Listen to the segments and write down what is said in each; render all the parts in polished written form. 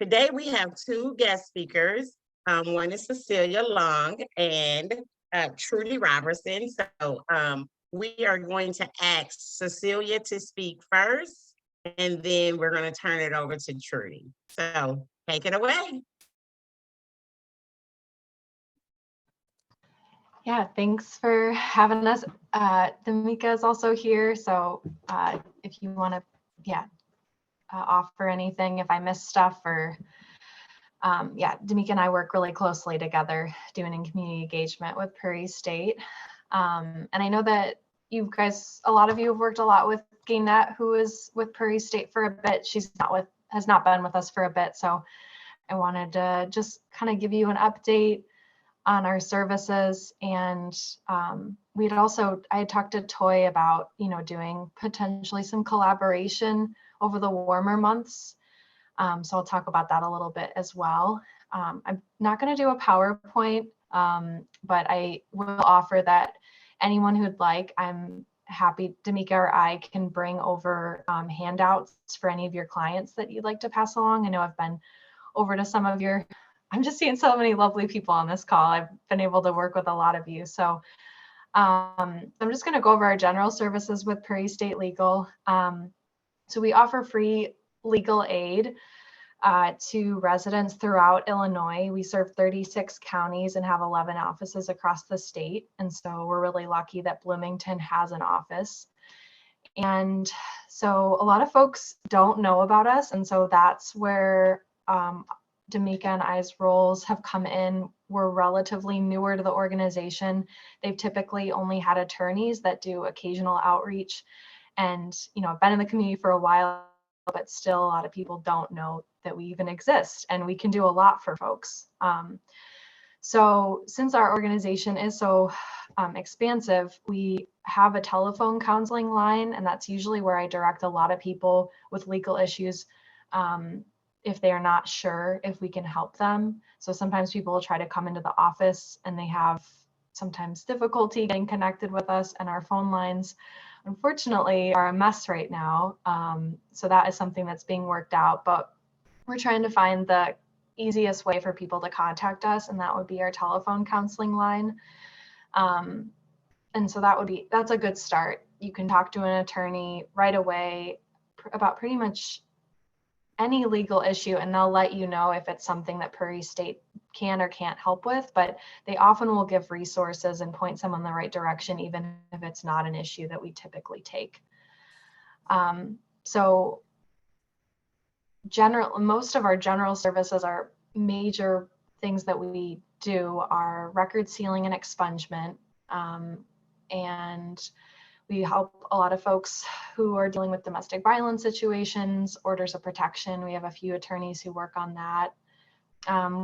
Today we have two guest speakers. One is Cecilia Long and Trudy Robertson. So we are going to ask Cecilia to speak first, and then we're going to turn it over to Trudy. So take it away. Yeah, thanks for having us. Damika is also here, so if you want to, offer anything, if I miss stuff or, Damika and I work really closely together doing in community engagement with Prairie State. And I know that you guys, a lot of you have worked a lot with Gaynette, who is with Prairie State for a bit. Has not been with us for a bit, so I wanted to just kind of give you an update on our services. And I had talked to Toy about, doing potentially some collaboration over the warmer months. So I'll talk about that a little bit as well. I'm not going to do a PowerPoint, but I will offer that anyone who'd like, I'm happy, Damika or I can bring over handouts for any of your clients that you'd like to pass along. I know I've been over to some of your, I'm just seeing so many lovely people on this call. I've been able to work with a lot of you. So I'm just going to go over our general services with Prairie State Legal. So we offer free legal aid to residents throughout Illinois. We serve 36 counties and have 11 offices across the state. And so we're really lucky that Bloomington has an office. And so a lot of folks don't know about us. And so that's where Damika and I's roles have come in. We're relatively newer to the organization. They've typically only had attorneys that do occasional outreach, and I've been in the community for a while, but still a lot of people don't know that we even exist, and we can do a lot for folks. So since our organization is so expansive, we have a telephone counseling line, and that's usually where I direct a lot of people with legal issues if they are not sure if we can help them. So sometimes people will try to come into the office and they have sometimes difficulty getting connected with us, and our phone lines, unfortunately, are a mess right now. So that is something that's being worked out, but we're trying to find the easiest way for people to contact us, and that would be our telephone counseling line. And so that's a good start. You can talk to an attorney right away about pretty much any legal issue, and they'll let you know if it's something that Prairie State can or can't help with, but they often will give resources and point someone in the right direction, even if it's not an issue that we typically take. So most of our general services, are major things that we do are record sealing and expungement. And we help a lot of folks who are dealing with domestic violence situations, orders of protection. We have a few attorneys who work on that.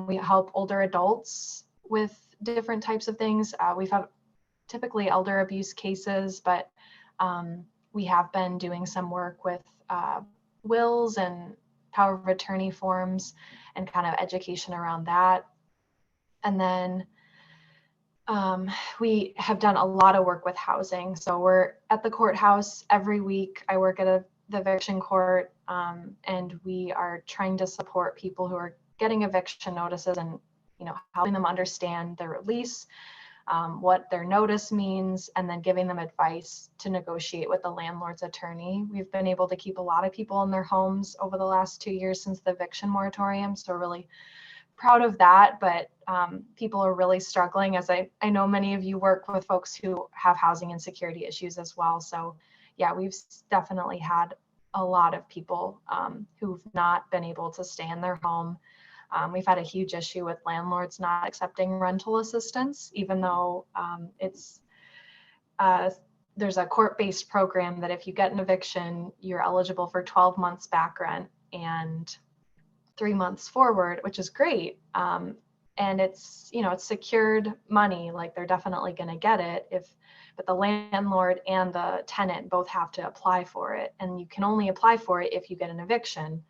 We help older adults with different types of things. We've had typically elder abuse cases, but we have been doing some work with wills and power of attorney forms and kind of education around that. And then we have done a lot of work with housing. So we're at the courthouse every week. I work at the eviction court, and we are trying to support people who are getting eviction notices and helping them understand their release, what their notice means, and then giving them advice to negotiate with the landlord's attorney. We've been able to keep a lot of people in their homes over the last 2 years since the eviction moratorium, so we're really proud of that. But people are really struggling, as I know many of you work with folks who have housing insecurity issues as well. So yeah, we've definitely had a lot of people who've not been able to stay in their home. We've had a huge issue with landlords not accepting rental assistance, even though there's a court-based program that if you get an eviction, you're eligible for 12 months back rent and 3 months forward, which is great. And it's secured money, like they're definitely going to get it, but the landlord and the tenant both have to apply for it, and you can only apply for it if you get an eviction.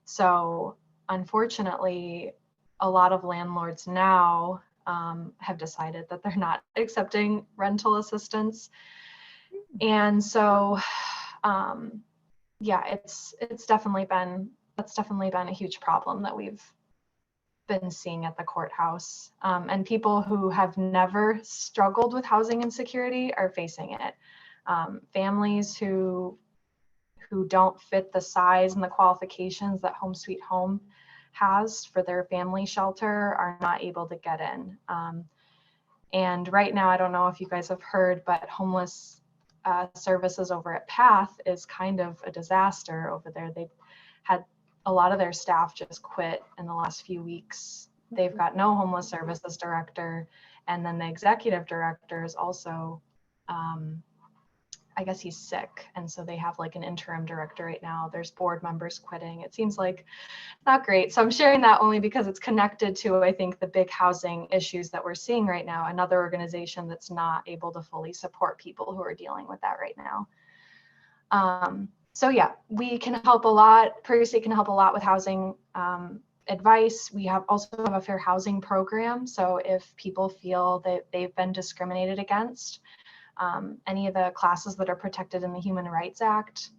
So unfortunately, a lot of landlords now have decided that they're not accepting rental assistance. And so, it's definitely been that's definitely been a huge problem that we've been seeing at the courthouse. And people who have never struggled with housing insecurity are facing it. Families who don't fit the size and the qualifications that Home Sweet Home has for their family shelter are not able to get in. And right now, I don't know if you guys have heard, but homeless services over at PATH is kind of a disaster over there. They've had a lot of their staff just quit in the last few weeks. They've got no homeless services director. And then the executive director is also, I guess he's sick. And so they have like an interim director right now. There's board members quitting. It seems like not great. So I'm sharing that only because it's connected to, I think, the big housing issues that we're seeing right now. Another organization that's not able to fully support people who are dealing with that right now. So yeah, we can help a lot. Prairie State can help a lot with housing advice. We also have a fair housing program. So if people feel that they've been discriminated against, any of the classes that are protected in the Human Rights Act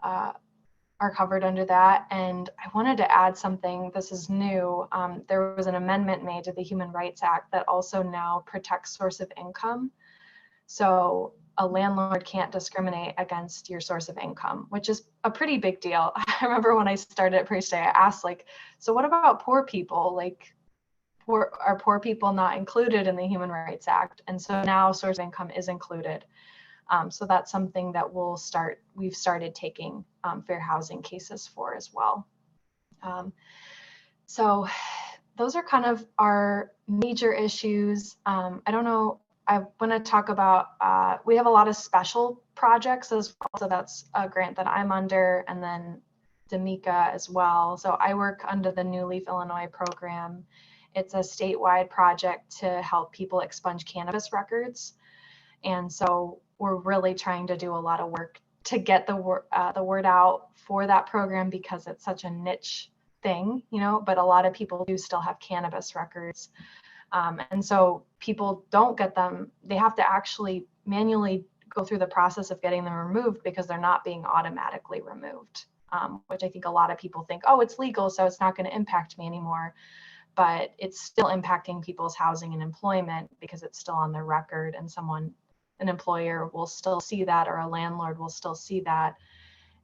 are covered under that. And I wanted to add something, this is new. There was an amendment made to the Human Rights Act that also now protects source of income. So a landlord can't discriminate against your source of income, which is a pretty big deal. I remember when I started at Prairie State, I asked so what about poor people? Are poor people not included in the Human Rights Act? And so now source of income is included. So that's something that we've started taking fair housing cases for as well. So those are kind of our major issues. I don't know, I want to talk about, we have a lot of special projects as well. So that's a grant that I'm under, and then D'Amica as well. So I work under the New Leaf Illinois program. It's a statewide project to help people expunge cannabis records. And so we're really trying to do a lot of work to get the word out for that program, because it's such a niche thing, but a lot of people do still have cannabis records. And so people don't get them. They have to actually manually go through the process of getting them removed because they're not being automatically removed, which I think a lot of people think, oh, it's legal, so it's not going to impact me anymore. But it's still impacting people's housing and employment because it's still on their record, and an employer will still see that, or a landlord will still see that.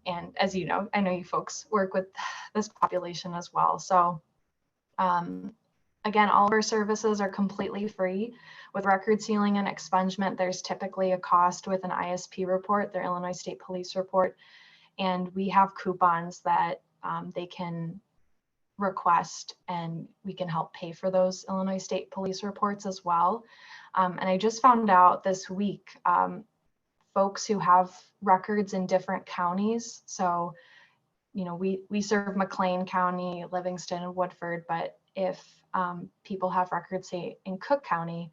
And as you know, I know you folks work with this population as well. So again, all of our services are completely free. With record sealing and expungement, there's typically a cost with an ISP report, their Illinois State Police report. And we have coupons that they can request, and we can help pay for those Illinois State Police reports as well. And I just found out this week, folks who have records in different counties. So, we serve McLean County, Livingston, and Woodford, but if people have records, say, in Cook County,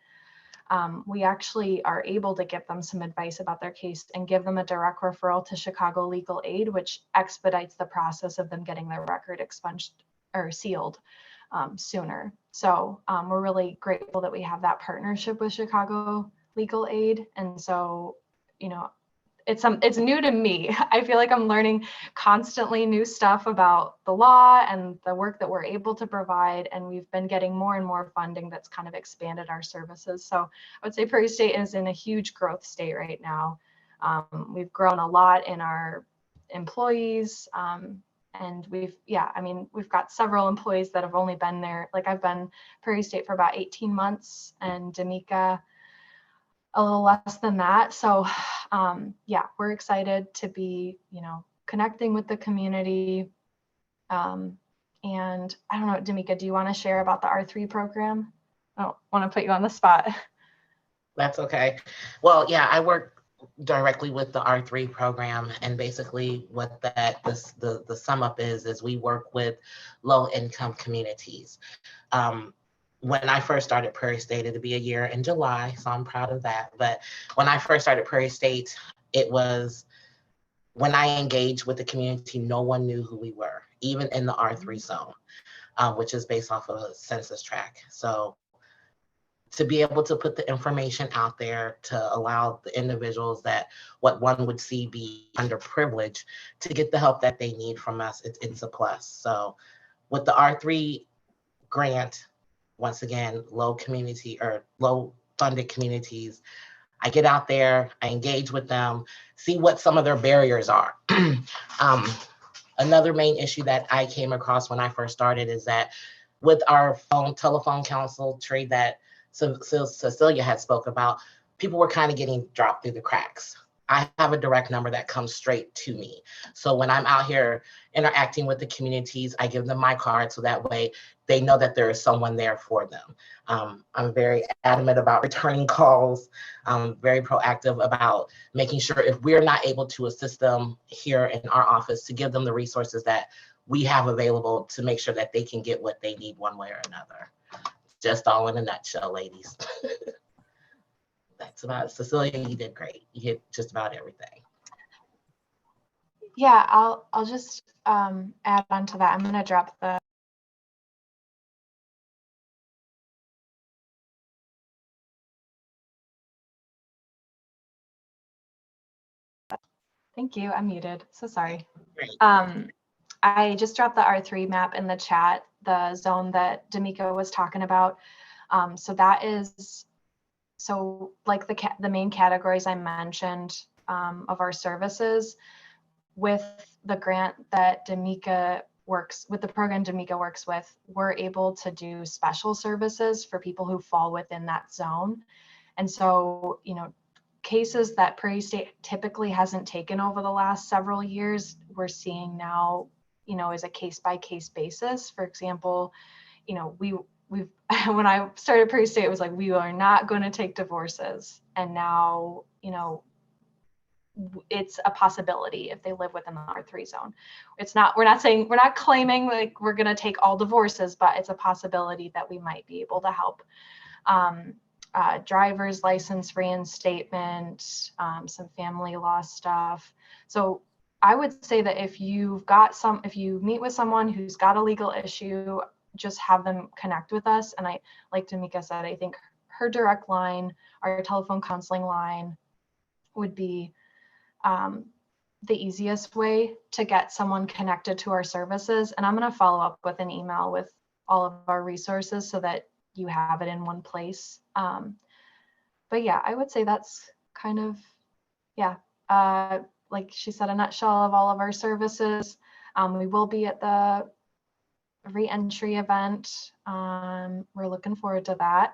we actually are able to give them some advice about their case and give them a direct referral to Chicago Legal Aid, which expedites the process of them getting their record expunged or sealed sooner. So we're really grateful that we have that partnership with Chicago Legal Aid. And so, it's new to me. I feel like I'm learning constantly new stuff about the law and the work that we're able to provide. And we've been getting more and more funding that's kind of expanded our services. So I would say Prairie State is in a huge growth state right now. We've grown a lot in our employees. And we've got several employees that have only been there. Like I've been Prairie State for about 18 months, and D'Amica a little less than that. So we're excited to be, connecting with the community. And I don't know, D'Amica, do you want to share about the R3 program? I don't want to put you on the spot. That's okay. Well, yeah, I work directly with the R3 program, and basically what the sum up is we work with low income communities. When I first started Prairie State, it'll be a year in July, so I'm proud of that. But when I first started Prairie State, it was when I engaged with the community, no one knew who we were, even in the R3 zone, which is based off of a census tract. So to be able to put the information out there to allow the individuals that what one would see be underprivileged to get the help that they need from us, it's a plus. So with the R3 grant, once again, low community or low funded communities, I get out there, I engage with them, see what some of their barriers are. Another main issue that I came across when I first started is that with our telephone counsel trade that Cecilia had spoke about, people were kind of getting dropped through the cracks. I have a direct number that comes straight to me. So when I'm out here interacting with the communities, I give them my card so that way they know that there is someone there for them. I'm very adamant about returning calls. I'm very proactive about making sure if we're not able to assist them here in our office, to give them the resources that we have available to make sure that they can get what they need one way or another. Just all in a nutshell, ladies. That's about it. Cecilia, you did great. You hit just about everything. Yeah, I'll just add on to that. I'm going to drop the Thank you. I'm muted. So sorry. Great. I just dropped the R3 map in the chat, the zone that D'Amico was talking about. So that is, so like the main categories I mentioned of our services, with the grant that D'Amico works with, the program D'Amico works with, we're able to do special services for people who fall within that zone. And so, you know, cases that Prairie State typically hasn't taken over the last several years, we're seeing now, you know, as a case-by-case basis. For example, you know, we've when I started Prairie State, it was like, we are not going to take divorces. And now, you know, it's a possibility if they live within the R3 zone. It's not, we're not claiming like we're going to take all divorces, but it's a possibility that we might be able to help. Driver's license reinstatement, some family law stuff. So I would say that if you meet with someone who's got a legal issue, just have them connect with us. And I, like D'Amico said, I think her direct line, our telephone counseling line, would be the easiest way to get someone connected to our services. And I'm going to follow up with an email with all of our resources so that you have it in one place. But yeah, I would say that's kind of, yeah, like she said, a nutshell of all of our services. We will be at the Reentry event. We're looking forward to that.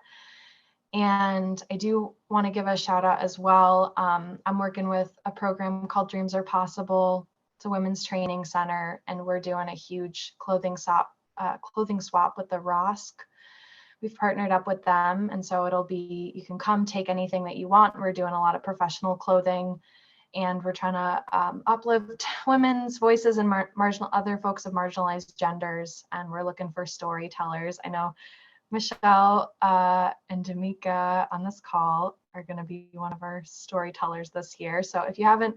And I do want to give a shout out as well. I'm working with a program called Dreams Are Possible. It's a women's training center, and we're doing a huge clothing swap with the ROSC. We've partnered up with them, and so it'll be, you can come take anything that you want. We're doing a lot of professional clothing, and we're trying to uplift women's voices and other folks of marginalized genders, and we're looking for storytellers. I know Michelle and D'Amico on this call are going to be one of our storytellers this year. So if you haven't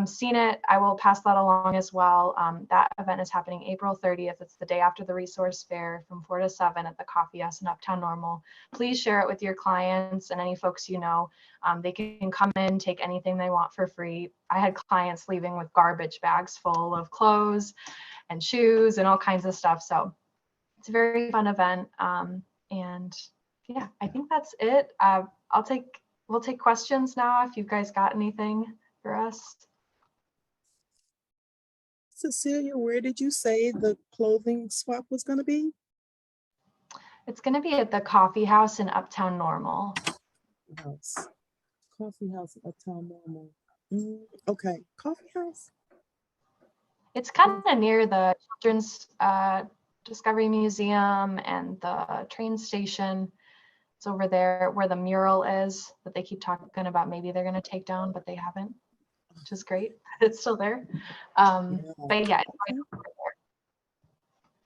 seen it, I will pass that along as well. That event is happening April 30th. It's the day after the resource fair from 4 to 7 at the Coffee House in Uptown Normal. Please share it with your clients and any folks you know. They can come in, take anything they want for free. I had clients leaving with garbage bags full of clothes and shoes and all kinds of stuff. So it's a very fun event. And yeah, I think that's it. We'll take questions now if you guys got anything for us. Cecilia, where did you say the clothing swap was going to be? It's going to be at the Coffee House in Uptown Normal. Coffee House in Uptown Normal. Okay, Coffee House. It's kind of near the Children's Discovery Museum and the train station. It's over there where the mural is that they keep talking about. Maybe they're going to take down, but they haven't, which is great. It's still there. But yeah.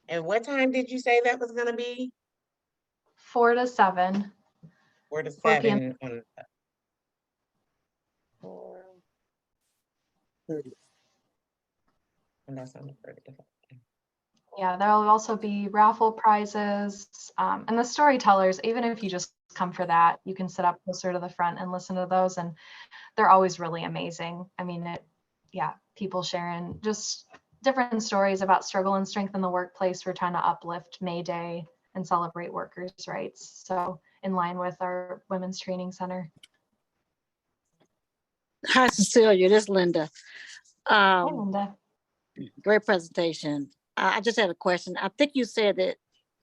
And what time did you say that was going to be? 4 to 7. 4 to 4 p.m. 7 on 30. and that's on the 30th. Yeah, there'll also be raffle prizes, and the storytellers, even if you just come for that, you can sit up closer to the front and listen to those, and they're always really amazing. I mean, people sharing just different stories about struggle and strength in the workplace. We're trying to uplift May Day and celebrate workers' rights. So in line with our Women's Training Center. Hi, Cecilia. This is Linda. Hi, Linda. Great presentation. I just had a question. I think you said that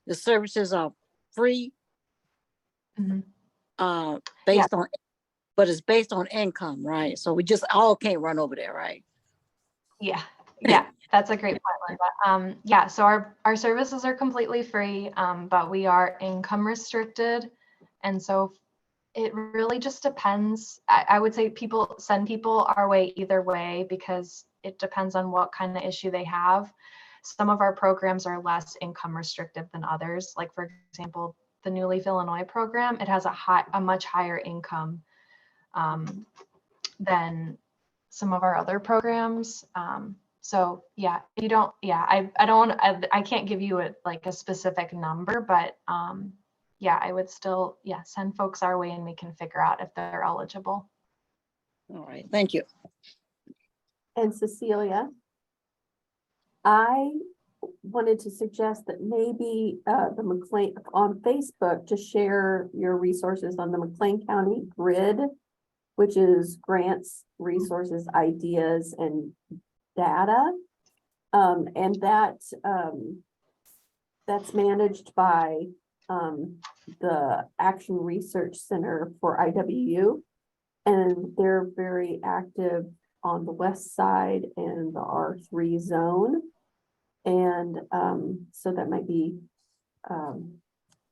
the services are free, Mhm. based on, but it's based on income, right? So we just all can't run over there, right? Yeah, that's a great point, Linda. Yeah, so our services are completely free, but we are income restricted. And so it really just depends. I would say people send people our way either way because it depends on what kind of issue they have. Some of our programs are less income restrictive than others. Like for example, the New Leaf Illinois program, it has a much higher income than some of our other programs. So yeah, you don't, I can't give you a specific number, but yeah, I would still, send folks our way and we can figure out if they're eligible. All right, thank you. And Cecilia, I wanted to suggest that maybe the McLean on Facebook to share your resources on the McLean County grid, which is grants, resources, ideas, and data. And that's managed by the Action Research Center for IWU. And they're very active on the west side and the R3 zone. And so that might be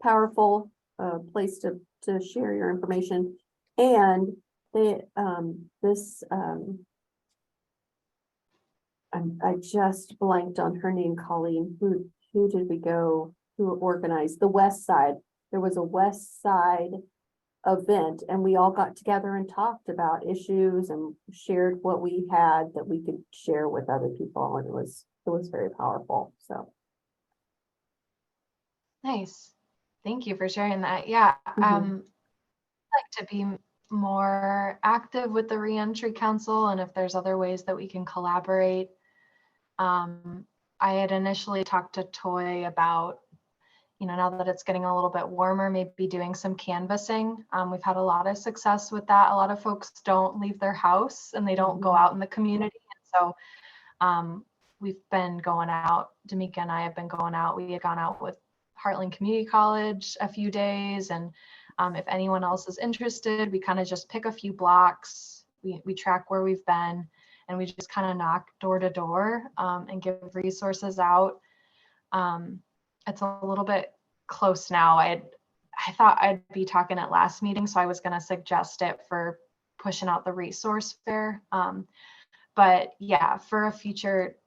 powerful place to share your information. And they I just blanked on her name, Colleen. Who did we go? Who organized the West Side? There was a West Side event, and we all got together and talked about issues and shared what we had that we could share with other people, and it was very powerful. So Nice. Thank you for sharing that. Yeah. I'd like to be more active with the Reentry Council, and if there's other ways that we can collaborate. I had initially talked to Toy about, now that it's getting a little bit warmer, maybe doing some canvassing. We've had a lot of success with that. A lot of folks don't leave their house and they don't go out in the community. And so we've been going out, D'Amica and I have been going out. We had gone out with Heartland Community College a few days. And if anyone else is interested, we kind of just pick a few blocks. We track where we've been and we just kind of knock door to door and give resources out. It's a little bit close now. I thought I'd be talking at last meeting, so I was going to suggest it for pushing out the resource fair. But yeah, for a future,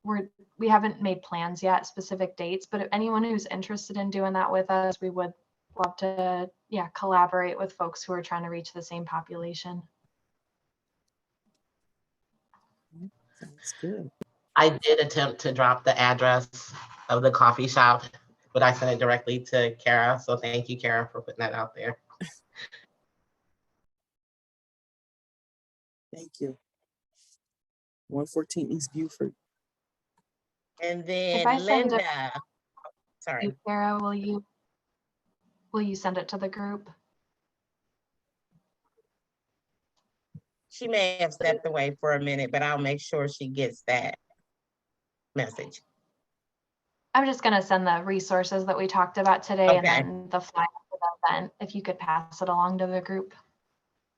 we haven't made plans yet, specific dates, but if anyone who's interested in doing that with us, we would love to, collaborate with folks who are trying to reach the same population. That's good. I did attempt to drop the address of the coffee shop, but I sent it directly to Kara. So thank you, Kara, for putting that out there. Thank you. 114 East Buford. And If I then send Linda, it sorry. to Sarah, will you send it to the group? She may have stepped away for a minute, but I'll make sure she gets that message. I'm just going to send the resources that we talked about today and Okay. then the flyer for the event, if you could pass it along to the group.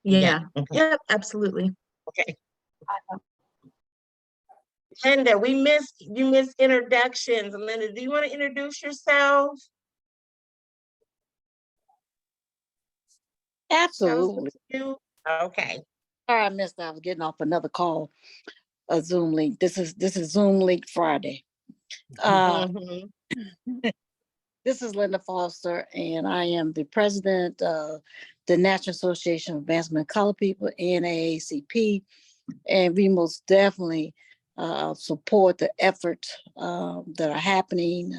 Yeah. Yeah. Okay. Yep. Absolutely. Okay. Awesome. Linda, you missed introductions. Linda, do you want to introduce yourself? Absolutely. You? Okay. Sorry, I missed. I was getting off another call, a Zoom link. This is Zoom link Friday. Mhm. This is Linda Foster, and I am the president of the National Association of Advancement of Colored People, NAACP, and we most definitely support the efforts that are happening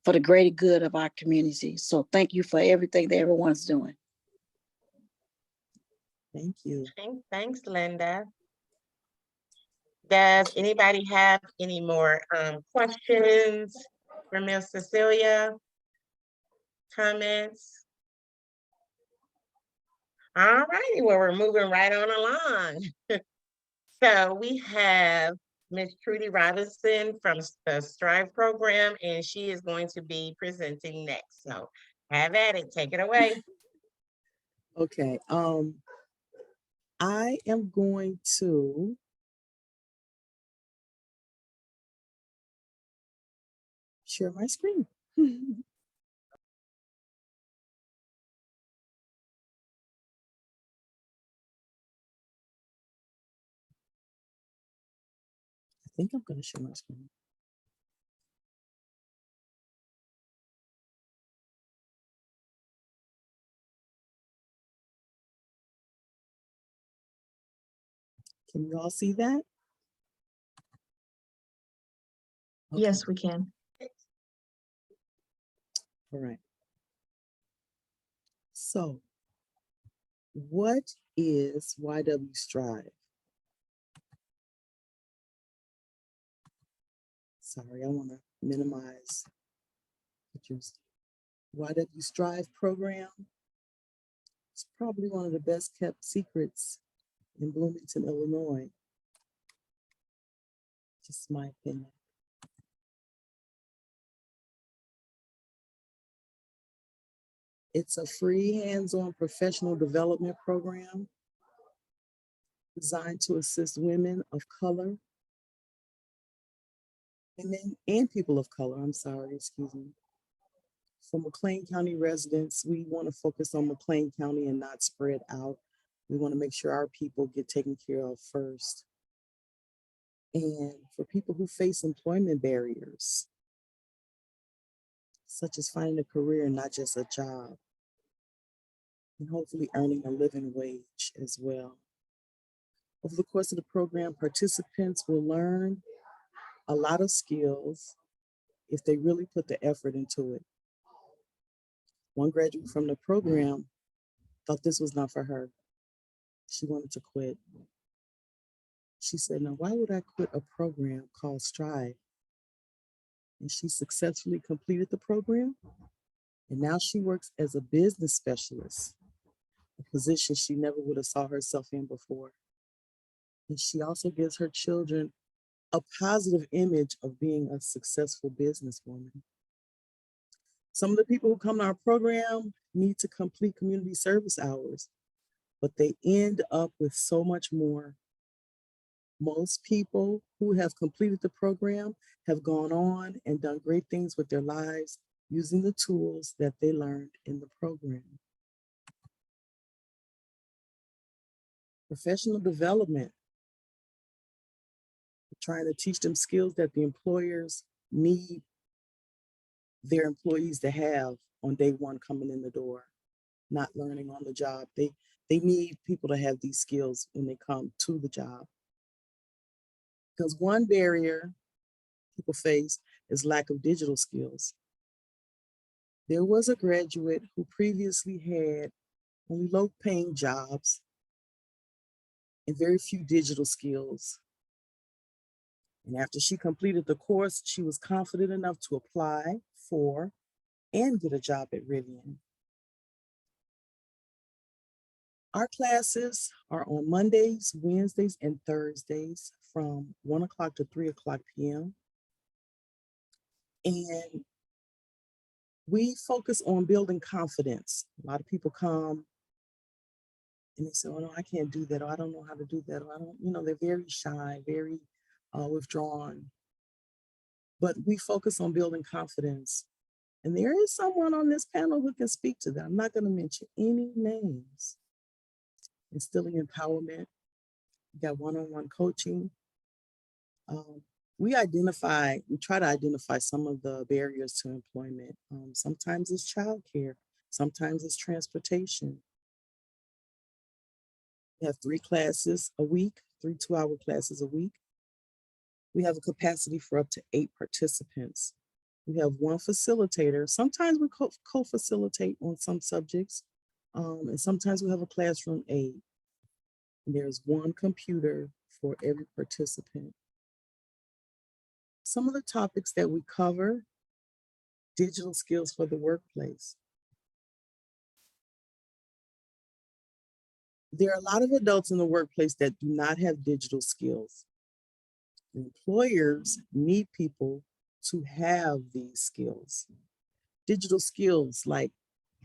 for the greater good of our community. So thank you for everything that everyone's doing. Thank you. Thanks, Linda. Does anybody have any more questions for Ms. Cecilia? Comments? All righty, well, we're moving right on along. So we have Ms. Trudy Robinson from the Strive program, and she is going to be presenting next. So have at it, take it away. Okay, I am going to share my screen. I think I'm going to share my screen. Can you all see that? Okay. Yes, we can. All right. So, what is YW Strive? Sorry, I want to minimize pictures. YW Strive program. It's probably one of the best kept secrets in Bloomington, Illinois. Just my opinion. It's a free hands-on professional development program designed to assist women of color, women and people of color, excuse me. For McLean County residents, we want to focus on McLean County and not spread out. We want to make sure our people get taken care of first. And for people who face employment barriers, such as finding a career and not just a job, and hopefully earning a living wage as well. Over the course of the program, participants will learn a lot of skills if they really put the effort into it. One graduate from the program thought this was not for her. She wanted to quit. She said, now why would I quit a program called Strive? And she successfully completed the program. And now she works as a business specialist, a position she never would have saw herself in before. And she also gives her children a positive image of being a successful businesswoman. Some of the people who come to our program need to complete community service hours, but they end up with so much more. Most people who have completed the program have gone on and done great things with their lives using the tools that they learned in the program. Professional development. We're trying to teach them skills that the employers need their employees to have on day one coming in the door, not learning on the job. They need people to have these skills when they come to the job. Because one barrier people face is lack of digital skills. There was a graduate who previously had only low-paying jobs and very few digital skills. And after she completed the course, she was confident enough to apply for and get a job at Rivian. Our classes are on Mondays, Wednesdays, and Thursdays from 1 o'clock to 3 o'clock p.m. And we focus on building confidence. A lot of people come and they say, oh no, I can't do that, or I don't know how to do that, or I don't, they're very shy, very withdrawn. But we focus on building confidence. And there is someone on this panel who can speak to that. I'm not going to mention any names. Instilling empowerment. We got one-on-one coaching. We try to identify some of the barriers to employment. Sometimes it's childcare. Sometimes it's transportation. We have 3 classes a week, 3 2-hour classes a week. We have a capacity for up to 8 participants. We have 1 facilitator. Sometimes we co-facilitate on some subjects, and sometimes we have a classroom aide. And there's 1 computer for every participant. Some of the topics that we cover: digital skills for the workplace. There are a lot of adults in the workplace that do not have digital skills. Employers need people to have these skills. Digital skills like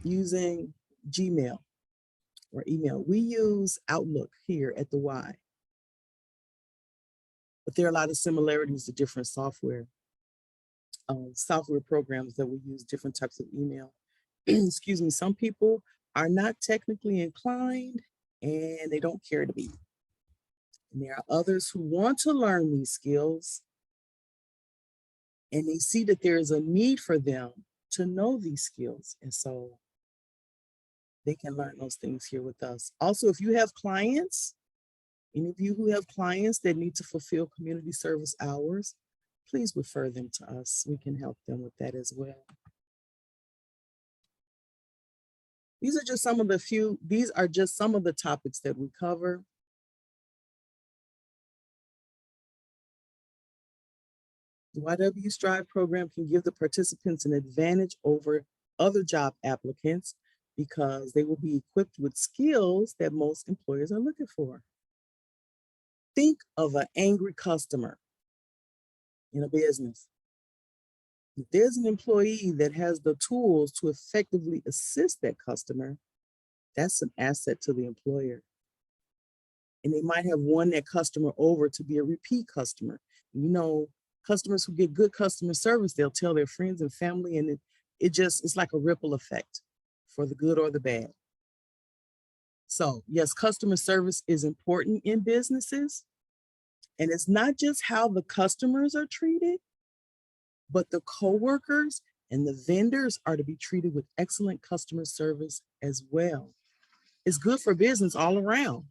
using Gmail or email. We use Outlook here at the Y, but there are a lot of similarities to different software programs that we use, different types of email. Excuse me, some people are not technically inclined and they don't care to be. And there are others who want to learn these skills and they see that there is a need for them to know these skills. And so they can learn those things here with us. Also, if you have clients, any of you who have clients that need to fulfill community service hours, please refer them to us. We can help them with that as well. These are just some of the topics that we cover. The YW Strive program can give the participants an advantage over other job applicants because they will be equipped with skills that most employers are looking for. Think of an angry customer in a business. If there's an employee that has the tools to effectively assist that customer, that's an asset to the employer. And they might have won that customer over to be a repeat customer. You know, customers who get good customer service, they'll tell their friends and family, and it's like a ripple effect for the good or the bad. So yes, customer service is important in businesses. And it's not just how the customers are treated, but the coworkers and the vendors are to be treated with excellent customer service as well. It's good for business all around.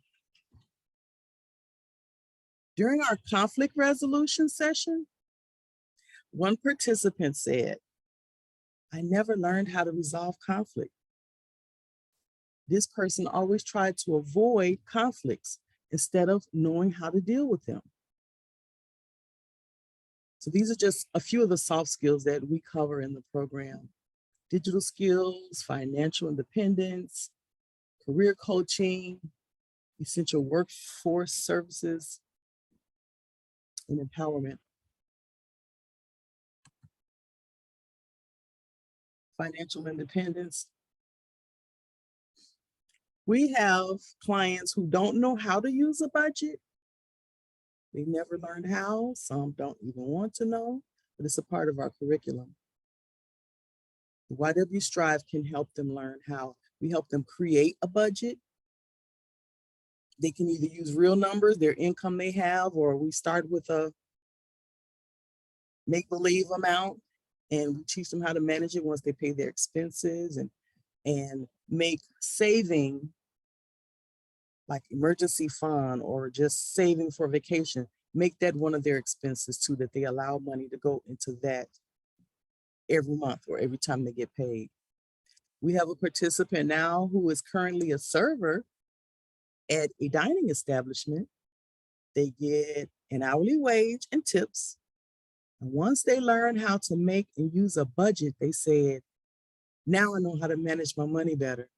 During our conflict resolution session, one participant said, "I never learned how to resolve conflict." This person always tried to avoid conflicts instead of knowing how to deal with them. So these are just a few of the soft skills that we cover in the program: digital skills, financial independence, career coaching, essential workforce services, and empowerment. Financial independence. We have clients who don't know how to use a budget. They never learned how. Some don't even want to know, but it's a part of our curriculum. The YW Strive can help them learn how. We help them create a budget. They can either use real numbers, their income they have, or we start with a make-believe amount and we teach them how to manage it once they pay their expenses and make saving, like emergency fund or just saving for vacation, make that one of their expenses too, that they allow money to go into that every month or every time they get paid. We have a participant now who is currently a server at a dining establishment. They get an hourly wage and tips. And once they learn how to make and use a budget, they said, "Now I know how to manage my money better.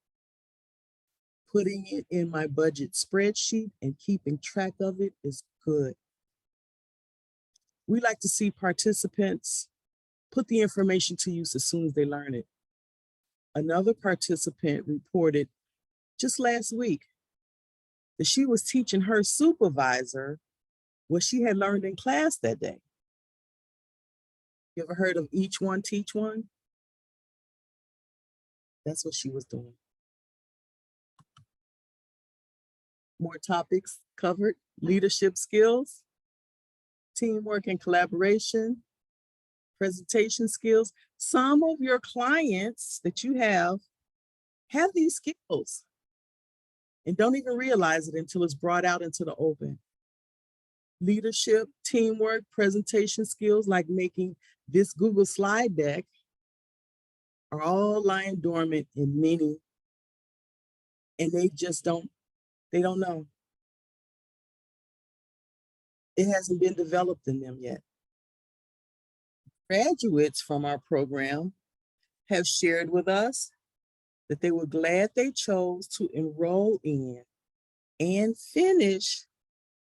Putting it in my budget spreadsheet and keeping track of it is good." We like to see participants put the information to use as soon as they learn it. Another participant reported just last week that she was teaching her supervisor what she had learned in class that day. You ever heard of each one, teach one? That's what she was doing. More topics covered: leadership skills, teamwork and collaboration, presentation skills. Some of your clients that you have these skills and don't even realize it until it's brought out into the open. leadership, teamwork, presentation skills like making this Google slide deck are all lying dormant in many, and they don't know. It hasn't been developed in them yet. Graduates from our program have shared with us that they were glad they chose to enroll in and finish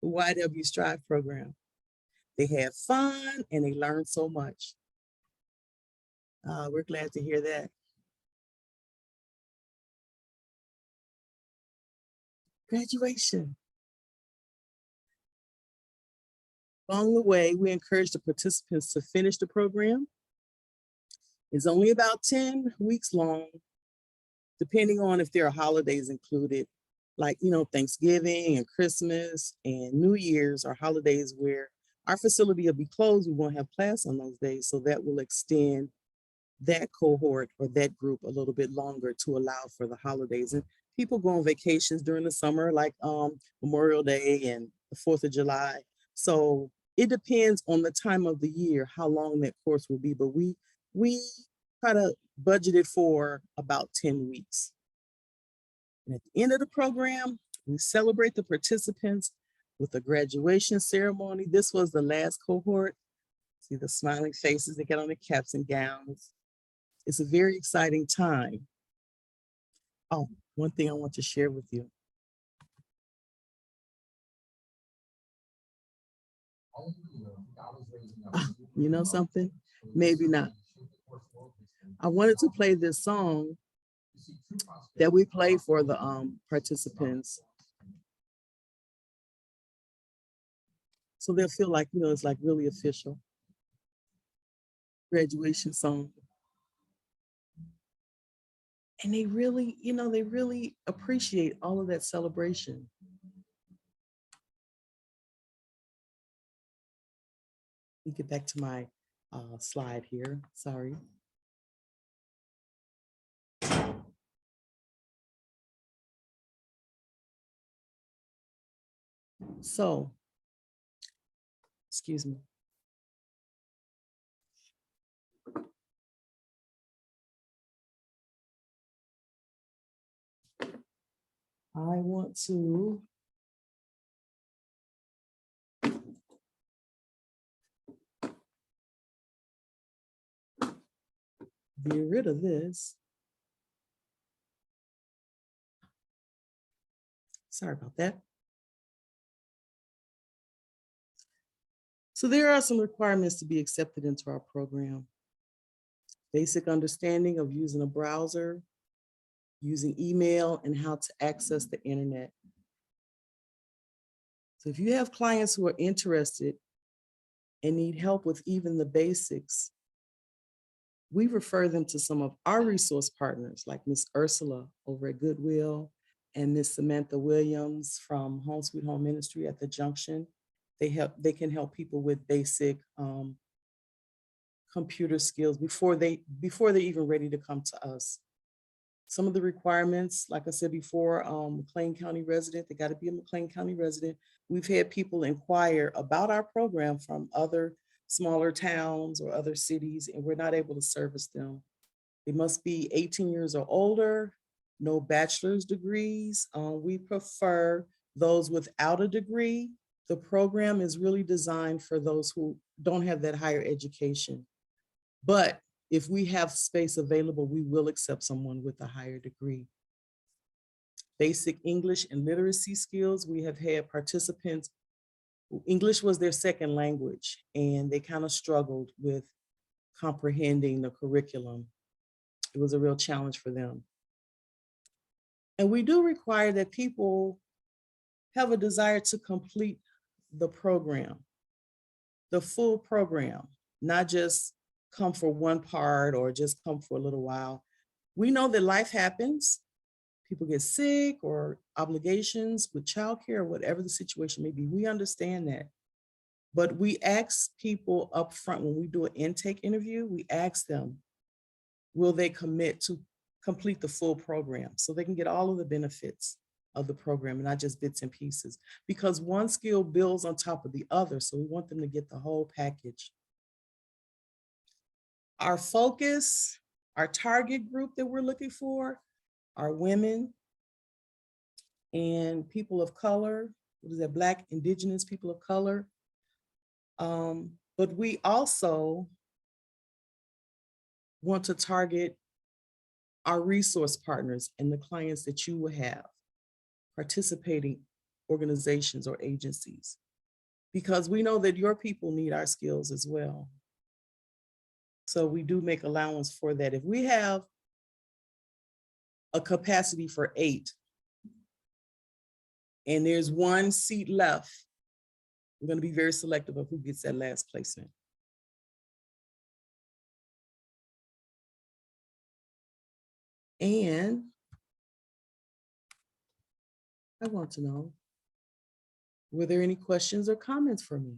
the YW Strive program. They had fun and they learned so much. We're glad to hear that. Graduation. Along the way, we encourage the participants to finish the program. It's only about 10 weeks long, depending on if there are holidays included, like, Thanksgiving and Christmas and New Year's are holidays where our facility will be closed. We won't have class on those days. So that will extend that cohort or that group a little bit longer to allow for the holidays. And people go on vacations during the summer, like Memorial Day and the 4th of July. So it depends on the time of the year, how long that course will be, but we try to budget it for about 10 weeks. And at the end of the program, we celebrate the participants with a graduation ceremony. This was the last cohort. See the smiling faces, they get on their caps and gowns. It's a very exciting time. Oh, one thing I want to share with you. You know something? Maybe not. I wanted to play this song that we play for the participants. So they'll feel like, it's like really official. Graduation song. And they really, they really appreciate all of that celebration. Let me get back to my slide here, sorry. So, excuse me. I want to get rid of this. Sorry about that. So there are some requirements to be accepted into our program. Basic understanding of using a browser, using email, and how to access the internet. So if you have clients who are interested and need help with even the basics, we refer them to some of our resource partners like Miss Ursula over at Goodwill and Miss Samantha Williams from Home Sweet Home Ministry at the Junction. They can help people with basic computer skills before they're even ready to come to us. Some of the requirements, like I said before, McLean County resident, they got to be a McLean County resident. We've had people inquire about our program from other smaller towns or other cities, and we're not able to service them. They must be 18 years or older, no bachelor's degrees. We prefer those without a degree. The program is really designed for those who don't have that higher education. But if we have space available, we will accept someone with a higher degree. Basic English and literacy skills. We have had participants, English was their second language, and they kind of struggled with comprehending the curriculum. It was a real challenge for them. And we do require that people have a desire to complete the program, the full program, not just come for one part or just come for a little while. We know that life happens. People get sick or obligations with childcare or whatever the situation may be. We understand that. But we ask people up front when we do an intake interview, we ask them, will they commit to complete the full program so they can get all of the benefits of the program and not just bits and pieces, because one skill builds on top of the other. So we want them to get the whole package. Our focus, our target group that we're looking for are women and people of color. What is that? Black, Indigenous people of color. But we also want to target our resource partners and the clients that you will have, participating organizations or agencies, because we know that your people need our skills as well. So we do make allowance for that. If we have a capacity for 8 and there's 1 seat left, we're going to be very selective of who gets that last placement. And I want to know, were there any questions or comments for me?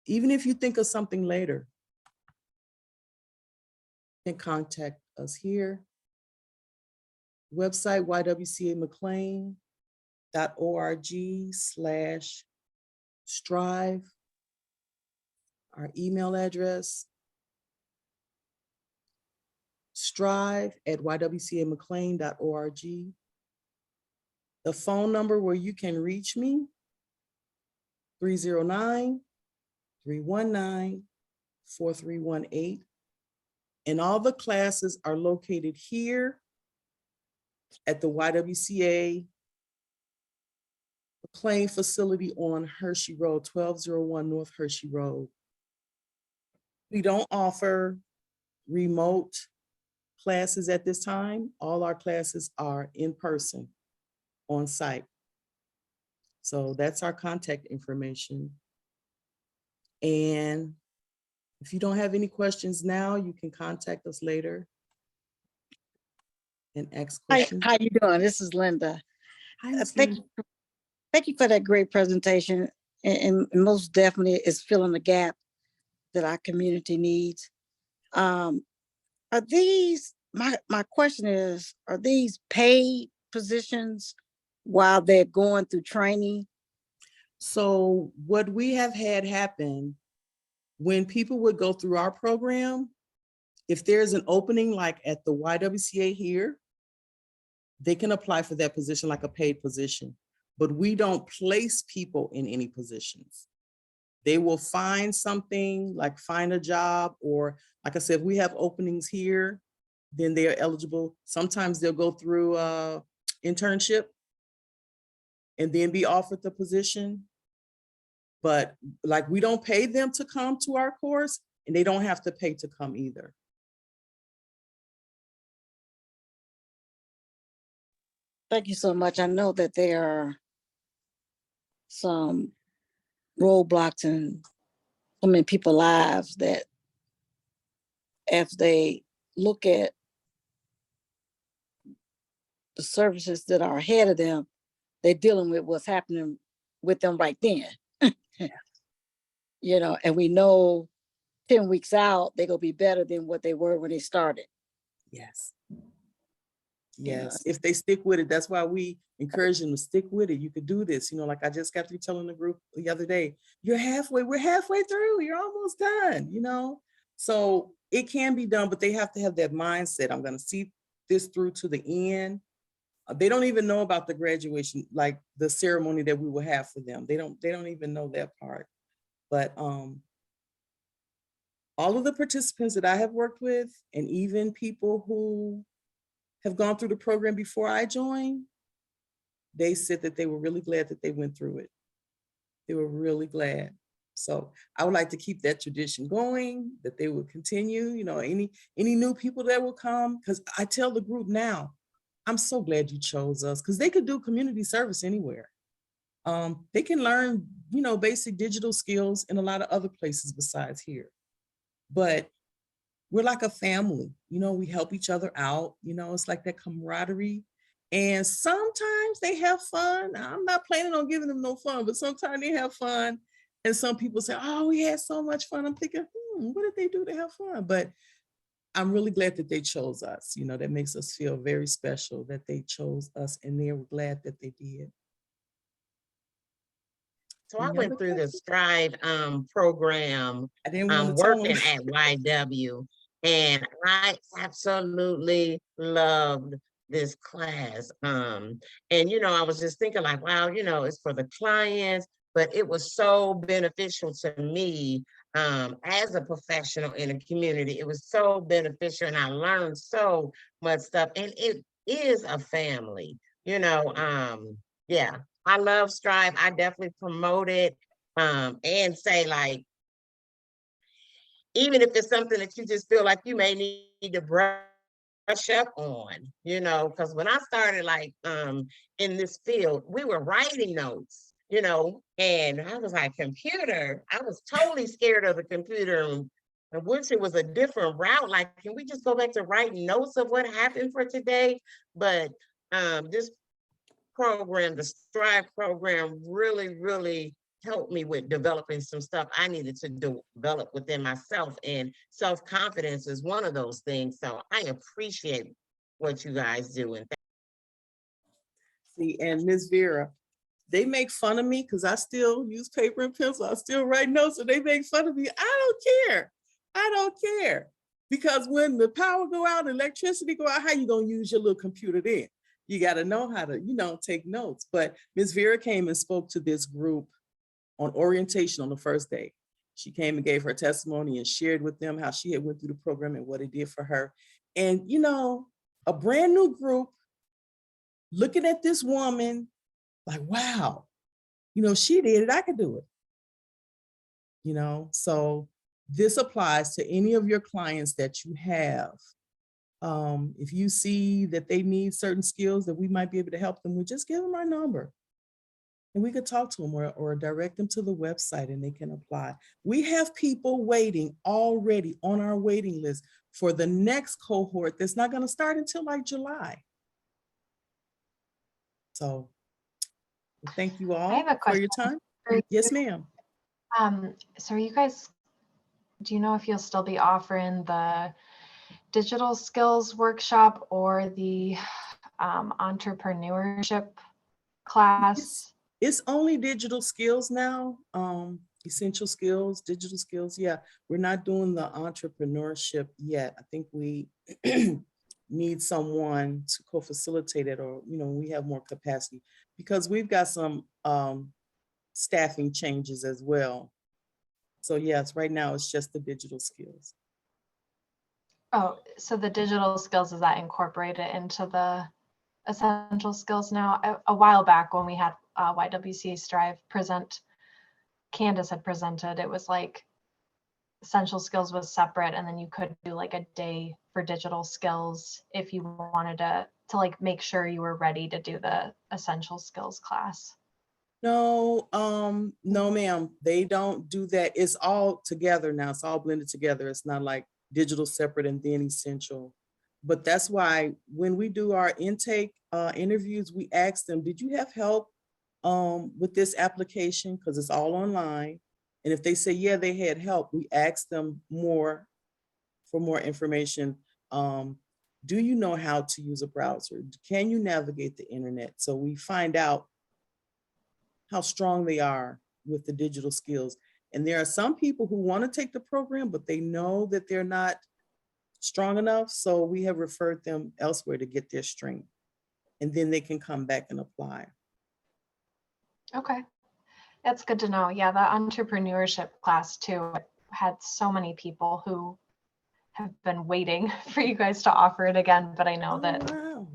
Even if you think of something later, you can contact us here. Website ywcamclean.org/strive. Our email address, strive@ywcamclean.org. The phone number where you can reach me, 309-319-4318. And all the classes are located here at the YWCA McLean facility on Hershey Road, 1201 North Hershey Road. We don't offer remote classes at this time. All our classes are in person, on site. So that's our contact information. And if you don't have any questions now, you can contact us later and ask questions. How you doing? This is Linda. Hi, Thank you for that great presentation. And most definitely is filling the gap that our community needs. Are these, my question is, are these paid positions while they're going through training? So what we have had happen, when people would go through our program, if there's an opening like at the YWCA here, they can apply for that position like a paid position, but we don't place people in any positions. They will find something, like find a job, or like I said, if we have openings here, then they are eligible. Sometimes they'll go through a internship and then be offered the position. But like, we don't pay them to come to our course, and they don't have to pay to come either. Thank you so much. I know that there are some roadblocks in so many people's lives that if they look at the services that are ahead of them, they're dealing with what's happening with them right then. You know, and we know 10 weeks out, they're gonna be better than what they were when they started. Yes. Yes, if they stick with it. That's why we encourage them to stick with it. You could do this. You know, like I just got through telling the group the other day, we're halfway through, you're almost done, you know? So it can be done, but they have to have that mindset. I'm gonna see this through to the end. They don't even know about the graduation, like the ceremony that we will have for them. They don't even know that part. But all of the participants that I have worked with, and even people who have gone through the program before I joined, they said that they were really glad that they went through it. They were really glad. So I would like to keep that tradition going, that they will continue, you know, any new people that will come, because I tell the group now, I'm so glad you chose us, because they could do community service anywhere. They can learn, you know, basic digital skills in a lot of other places besides here. But we're like a family, you know, we help each other out, you know, it's like that camaraderie. And sometimes they have fun. I'm not planning on giving them no fun, but sometimes they have fun. And some people say, oh, we had so much fun. I'm thinking, what did they do to have fun? But I'm really glad that they chose us. You know, that makes us feel very special that they chose us, and they're glad that they did. So I Any other went through the questions? Strive program I didn't want to tell working them. at YW, and I absolutely loved this class. And I was just thinking like, wow, it's for the clients, but it was so beneficial to me as a professional in a community. It was so beneficial, and I learned so much stuff. And it is a family, yeah. I love Strive. I definitely promote it and say like, even if it's something that you just feel like you may need to brush up on, because when I started like in this field, we were writing notes, and I was like, computer. I was totally scared of the computer and wish it was a different route. Like, can we just go back to writing notes of what happened for today? But this program, the Strive program, really, really helped me with developing some stuff I needed to develop within myself. And self-confidence is one of those things. So I appreciate what you guys do. And See, and Miss Vera, they make fun of me because I still use paper and pencil. I still write notes, and they make fun of me. I don't care. I don't care. Because when the power go out, electricity go out, how you gonna use your little computer then? You got to know how to, take notes. But Miss Vera came and spoke to this group on orientation on the first day. She came and gave her testimony and shared with them how she had went through the program and what it did for her. And, a brand new group looking at this woman like, wow, she did it, I could do it. So this applies to any of your clients that you have. If you see that they need certain skills that we might be able to help them with, just give them our number and we could talk to them or direct them to the website and they can apply. We have people waiting already on our waiting list for the next cohort that's not going to start until like July. So thank you all for your time. Yes, ma'am. So are you guys, do you know if you'll still be offering the digital skills workshop or the entrepreneurship class? It's only digital skills now, essential skills, digital skills. Yeah, we're not doing the entrepreneurship yet. I think we need someone to co-facilitate it, or, we have more capacity because we've got some staffing changes as well. So yes, right now it's just the digital skills. Oh, so the digital skills, is that incorporated into the essential skills now? A while back when we had YWCA Strive present, Candace had presented, it was like essential skills was separate, and then you could do like a day for digital skills if you wanted to like make sure you were ready to do the essential skills class. No, no, ma'am, they don't do that. It's all together now. It's all blended together. It's not like digital separate and then essential. But that's why when we do our intake interviews, we ask them, did you have help with this application? Because it's all online. And if they say, yeah, they had help, we ask them for more information. Do you know how to use a browser? Can you navigate the internet? So we find out how strong they are with the digital skills. And there are some people who want to take the program, but they know that they're not strong enough. So we have referred them elsewhere to get their strength. And then they can come back and apply. Okay, that's good to know. Yeah, the entrepreneurship class too had so many people who have been waiting for you guys to offer it again, but I know that. Wow.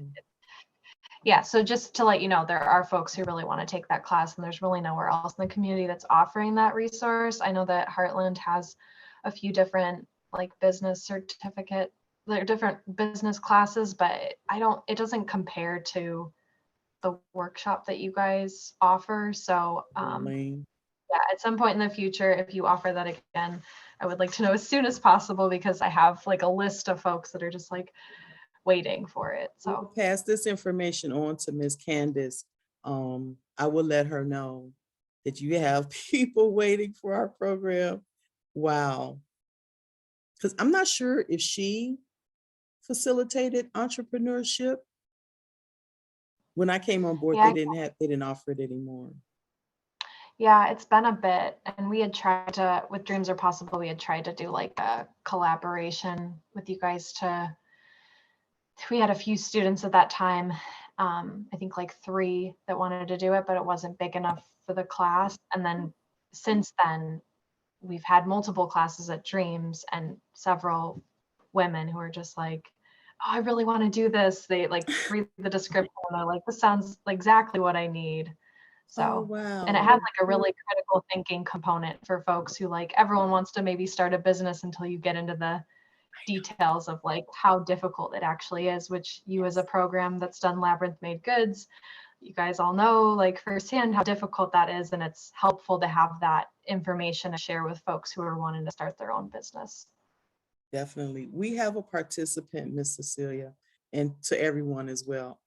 Yeah, so just to let you know, there are folks who really want to take that class, and there's really nowhere else in the community that's offering that resource. I know that Heartland has a few different like business certificate, there are different business classes, but it doesn't compare to the workshop that you guys offer. So yeah, at some point in the future, if you offer that again, I would like to know as soon as possible, because I have like a list of folks that are just like waiting for it. So I'll pass this information on to Ms. Candace. I will let her know that you have people waiting for our program. Wow. Because I'm not sure if she facilitated entrepreneurship? When I came on board, Yeah. they didn't offer it anymore. Yeah, it's been a bit, and we had tried to, with Dreams Are Possible, we had tried to do like a collaboration with you guys we had a few students at that time, I think like 3 that wanted to do it, but it wasn't big enough for the class. And then since then, we've had multiple classes at Dreams and several women who are just like, oh, I really want to do this. They like read the description and they're like, this sounds like exactly what I need. Oh, So, wow. and it had like a really critical thinking component for folks who like, everyone wants to maybe start a business until you get into the details of like how difficult it actually is, which you as a program that's done Labyrinth Made Goods, you guys all know like firsthand how difficult that is. And it's helpful to have that information to share with folks who are wanting to start their own business. Definitely. We have a participant, Miss Cecilia, and to everyone as well.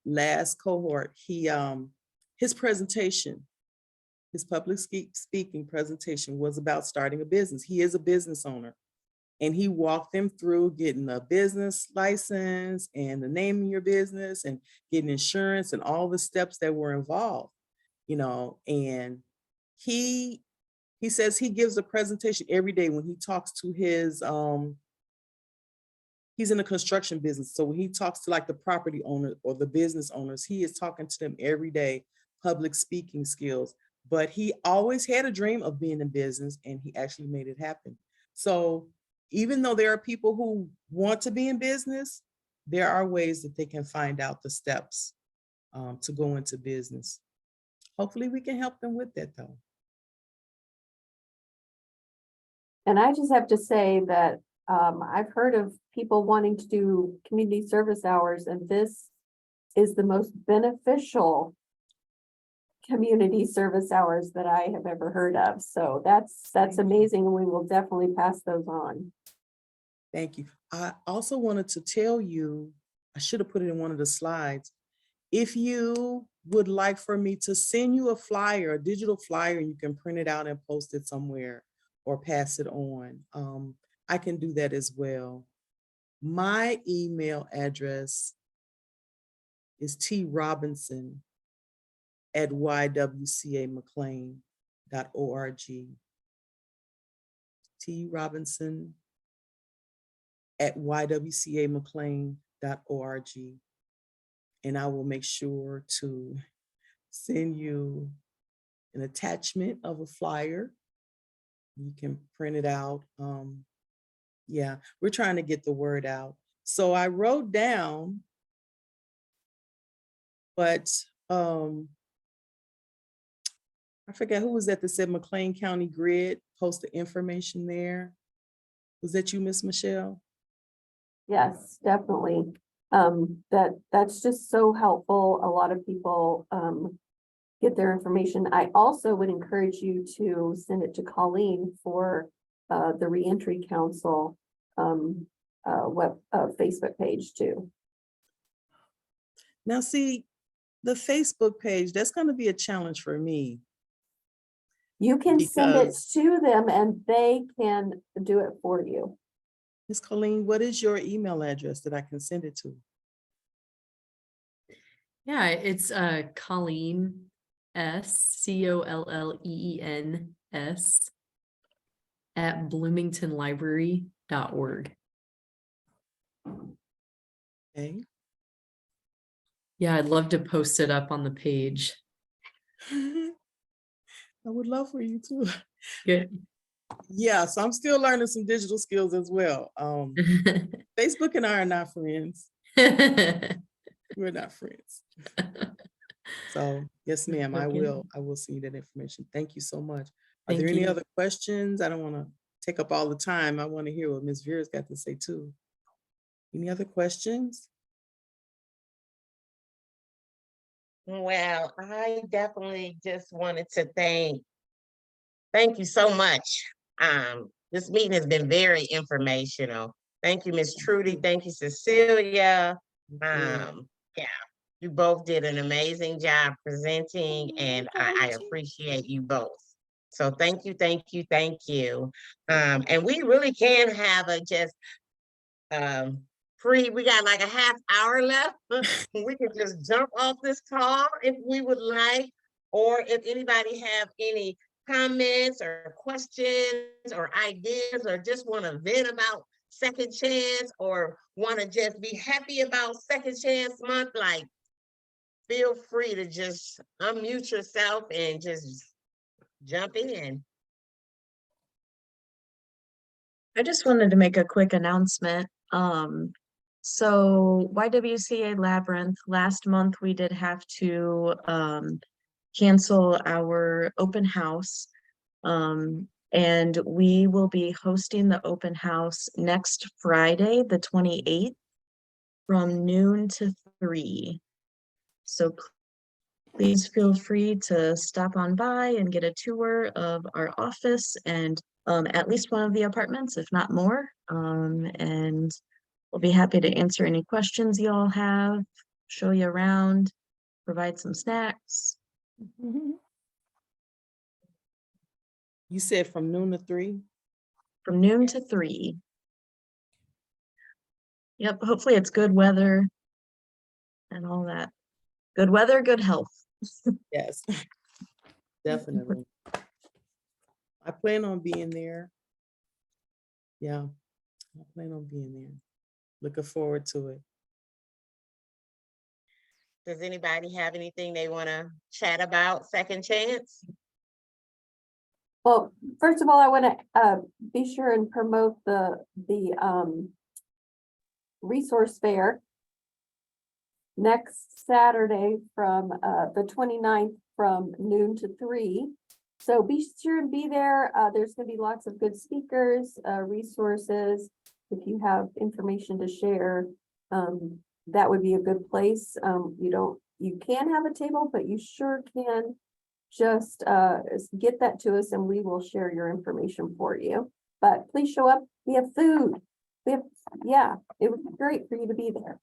Last cohort, his presentation, his public speaking presentation was about starting a business. He is a business owner. And he walked them through getting a business license and the name of your business and getting insurance and all the steps that were involved, and he says he gives a presentation every day when he talks to his, he's in the construction business. So when he talks to like the property owner or the business owners, he is talking to them every day, public speaking skills. But he always had a dream of being in business and he actually made it happen. So even though there are people who want to be in business, there are ways that they can find out the steps to go into business. Hopefully we can help them with that though. And I just have to say that I've heard of people wanting to do community service hours, and this is the most beneficial community service hours that I have ever heard of. So that's amazing, and we will definitely pass those on. Thank you. I also wanted to tell you, I should have put it in one of the slides. If you would like for me to send you a flyer, a digital flyer, and you can print it out and post it somewhere or pass it on, I can do that as well. My email address is trobinson@ywcamclean.org. trobinson@ywcamclean.org. And I will make sure to send you an attachment of a flyer. You can print it out. Yeah, we're trying to get the word out. So I wrote down, but I forget who was that that said McLean County Grid, post the information there. Was that you, Miss Michelle? Yes, definitely. That's just so helpful. A lot of people get their information. I also would encourage you to send it to Colleen for the Reentry Council Facebook page too. Now see, the Facebook page, that's going to be a challenge for me. You can send it Because- to them and they can do it for you. Ms. Colleen, what is your email address that I can send it to? Yeah, it's Colleen S, COLLEENS at bloomingtonlibrary.org. Okay. Yeah, I'd love to post it up on the page. I would love for you to. Good. Yeah, so I'm still learning some digital skills as well. Facebook and I are not friends. We're not friends. So yes, ma'am, I will send you that information. Thank you so much. Are there any other questions? I don't want to take up all the time. I want to hear what Ms. Vera's got to say too. Any other questions? Well, I definitely just wanted to thank you so much. This meeting has been very informational. Thank you, Ms. Trudy. Thank you, Cecilia. Yeah, you both did an amazing job presenting, and I appreciate you both. So thank you, thank you, thank you. And we really can have a free. We got like a half hour left. We could just jump off this call if we would like, or if anybody have any comments or questions or ideas, or just want to vent about Second Chance, or want to just be happy about Second Chance Month, like, feel free to just unmute yourself and just jump in. I just wanted to make a quick announcement. So YWCA Labyrinth, last month we did have to cancel our open house. And we will be hosting the open house next Friday, the 28th, from noon to 3. So please feel free to stop on by and get a tour of our office and at least one of the apartments, if not more. And we'll be happy to answer any questions you all have, show you around, provide some snacks. You said from noon to 3? From noon to 3. Yep, hopefully it's good weather and all that. Good weather, good health. Yes, definitely. I plan on being there. Yeah, I plan on being there. Looking forward to it. Does anybody have anything they want to chat about Second Chance? Well, first of all, I want to be sure and promote the resource fair next Saturday from the 29th from noon to 3. So be sure and be there. There's going to be lots of good speakers, resources. If you have information to share, that would be a good place. You can have a table, but you sure can just get that to us and we will share your information for you. But please show up. We have food. Yeah, it would be great for you to be there.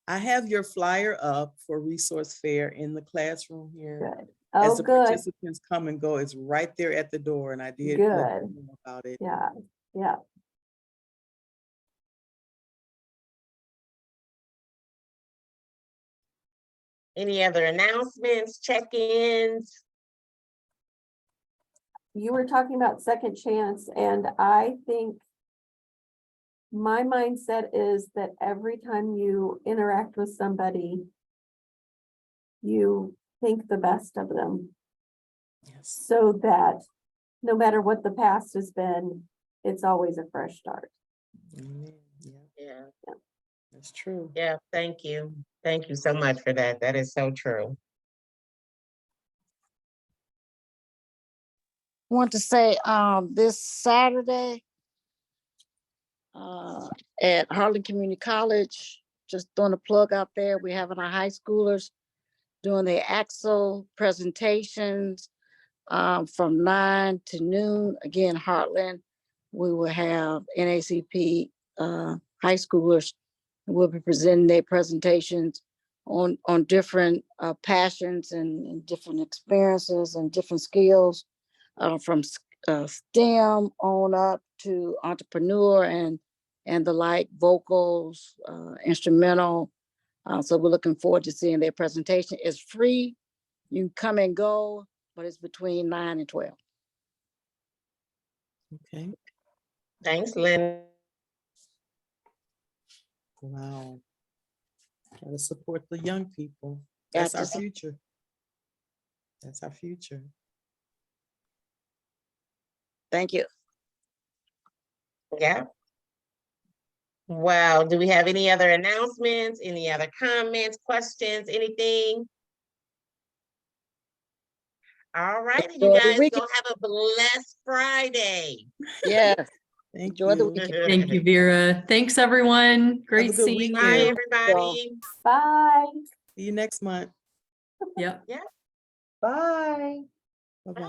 I have your flyer up for resource fair in the classroom here. Good. As Oh, the good. participants come and go, it's right there at the door, and I did Good. let them know about it. Yeah, yeah. Any other announcements, check-ins? You were talking about Second Chance, and I think my mindset is that every time you interact with somebody, you think the best of them, Yes. so that no matter what the past has been, it's always a fresh start. Amen. Yeah, Yeah, that's true. yeah, thank you. Thank you so much for that. That is so true. Want to say this Saturday at Harlan Community College, just throwing a plug out there, we're having our high schoolers doing their Axel presentations from 9 to noon. Again, Heartland, we will have NACP high schoolers who will be presenting their presentations on different passions and different experiences and different skills from STEM on up to entrepreneur and the like, vocals, instrumental. So we're looking forward to seeing their presentation. It's free. You can come and go, but it's between 9 and 12. Okay. Thanks, Lynn. Wow. Gotta support the young people. That's our future. That's our future. Thank you. Yeah. Well, do we have any other announcements, any other comments, questions, anything? All righty, you Enjoy the guys weekend. go have a blessed Friday. Yes. Thank Enjoy the you. weekend. Thank you, Vera. Thanks, everyone. Great good seeing Bye, weekend. you. everybody. Bye. See you next month. Yep. Bye. Bye-bye.